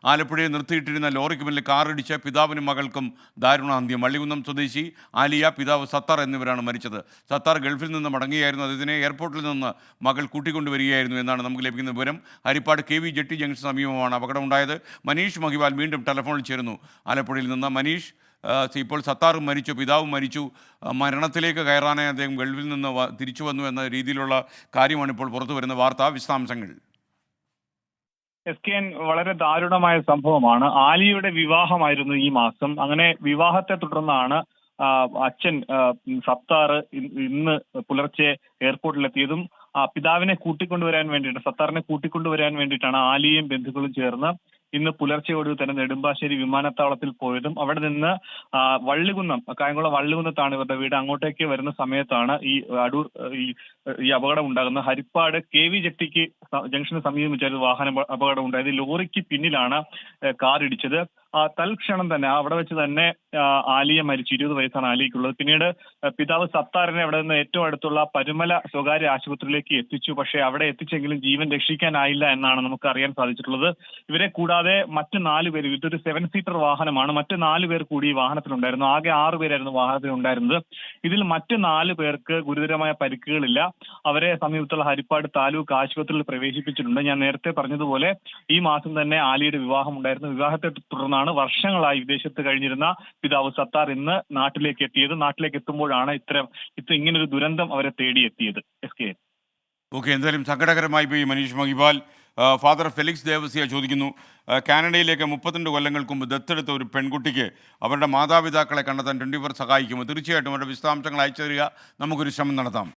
ആലപ്പുഴയിൽ നിർത്തിയിട്ടിരുന്ന ലോറിക്ക് മുന്നിൽ കാറിടിച്ച് പിതാവിനും മകൾക്കും ദാരുണാന്ത്യം. വള്ളികുന്നം സ്വദേശി ആലിയ, പിതാവ് സത്താർ എന്നിവരാണ് മരിച്ചത്. സത്താർ ഗൾഫിൽ നിന്ന് മടങ്ങുകയായിരുന്നു. അതിനെ എയർപോർട്ടിൽ നിന്ന് മകൾ കൂട്ടിക്കൊണ്ടുവരികയായിരുന്നു എന്നാണ് നമുക്ക് ലഭിക്കുന്ന വിവരം. ഹരിപ്പാട് KV ജെട്ടി ജംഗ്ഷൻ സമീപമാണ് അപകടമുണ്ടായത്. മനീഷ് മഹിവാൽ വീണ്ടും ടെലിഫോണിൽ ചേരുന്നു ആലപ്പുഴയിൽ നിന്ന്. മനീഷ്, ഇപ്പോൾ സത്താറും മരിച്ചു, പിതാവും മരിച്ചു. മരണത്തിലേക്ക് കയറാനായി അദ്ദേഹം ഗൾഫിൽ നിന്ന് തിരിച്ചു വന്നു എന്ന രീതിയിലുള്ള കാര്യമാണ് ഇപ്പോൾ പുറത്തു വരുന്ന വാർത്ത. വിശദാംശങ്ങൾ. SKN, വളരെ ദാരുണമായ സംഭവമാണ്. ആലിയുടെ വിവാഹമായിരുന്നു ഈ മാസം. അങ്ങനെ വിവാഹത്തെ തുടർന്നാണ് അച്ഛൻ സത്താർ ഇന്ന് പുലർച്ചെ എയർപോർട്ടിലെത്തിയതും പിതാവിനെ കൂട്ടിക്കൊണ്ടുവരാൻ വേണ്ടിയിട്ട്, സത്താറിനെ കൂട്ടിക്കൊണ്ടുവരാൻ വേണ്ടിയിട്ടാണ് ആലിയും ബന്ധുക്കളും ചേർന്ന് ഇന്ന് പുലർച്ചയോട് തന്നെ നെടുമ്പാശ്ശേരി വിമാനത്താവളത്തിൽ പോയതും അവിടെ നിന്ന് വള്ളികുന്നം, കായംകുളം വള്ളികുന്നത്താണ് ഇവരുടെ വീട്. അങ്ങോട്ടേക്ക് വരുന്ന സമയത്താണ് ഈ അപകടം ഉണ്ടാകുന്നത്. ഹരിപ്പാട് KV ജെട്ടിക്ക് ജംഗ്ഷന് സമീപം വെച്ചായിരുന്നു വാഹന അപകടം ഉണ്ടായത്. ലോറിക്ക് പിന്നിലാണ് കാർ ഇടിച്ചത്. തൽക്ഷണം തന്നെ അവിടെ വെച്ച് തന്നെ ആലിയ മരിച്ചു. 20 വയസ്സാണ് ആലിയക്കുള്ളത്. പിന്നീട് പിതാവ് സത്താറിനെ അവിടെ നിന്ന് ഏറ്റവും അടുത്തുള്ള പരുമല സ്വകാര്യ ആശുപത്രിയിലേക്ക് എത്തിച്ചു. പക്ഷേ അവിടെ എത്തിച്ചെങ്കിലും ജീവൻ രക്ഷിക്കാനായില്ല എന്നാണ് നമുക്ക് അറിയാൻ സാധിച്ചിട്ടുള്ളത്. ഇവരെ കൂടാതെ മറ്റ് 4 പേര്, ഇതൊരു 7 സീറ്റർ വാഹനമാണ്, മറ്റ് 4 പേർ കൂടി ഈ വാഹനത്തിലുണ്ടായിരുന്നു. ആകെ 6 പേരായിരുന്നു വാഹനത്തിലുണ്ടായിരുന്നത്. ഇതിൽ മറ്റ് 4 പേർക്ക് ഗുരുതരമായ പരിക്കുകളില്ല. അവരെ സമീപത്തുള്ള ഹരിപ്പാട് താലൂക്ക് ആശുപത്രിയിൽ പ്രവേശിപ്പിച്ചിട്ടുണ്ട്. ഞാൻ നേരത്തെ പറഞ്ഞതുപോലെ ഈ മാസം തന്നെ ആലിയുടെ വിവാഹം ഉണ്ടായിരുന്നു. വിവാഹത്തെ തുടർന്നാണ് വർഷങ്ങളായി വിദേശത്ത് കഴിഞ്ഞിരുന്ന പിതാവ് സത്താർ ഇന്ന് നാട്ടിലേക്ക് എത്തിയത്. നാട്ടിലേക്ക് എത്തുമ്പോഴാണ് ഇങ്ങനൊരു ദുരന്തം അവരെ തേടിയെത്തിയത്. ഓക്കെ, എന്തായാലും സങ്കടകരമായി പോയി മനീഷ് മഹിപാൽ. ഫാദർ ഫെലിക്സ് ദേവസിയ ചോദിക്കുന്നു, കാനഡയിലേക്ക് 32 കൊല്ലങ്ങൾക്ക് മുമ്പ് ദത്തെടുത്ത ഒരു പെൺകുട്ടിക്ക് അവരുടെ മാതാപിതാക്കളെ കണ്ടെത്താൻ 24 സഹായിക്കുമോ? തീർച്ചയായിട്ടും അവരുടെ വിശദാംശങ്ങൾ അയച്ചു തരിക, നമുക്കൊരു ശ്രമം നടത്താം.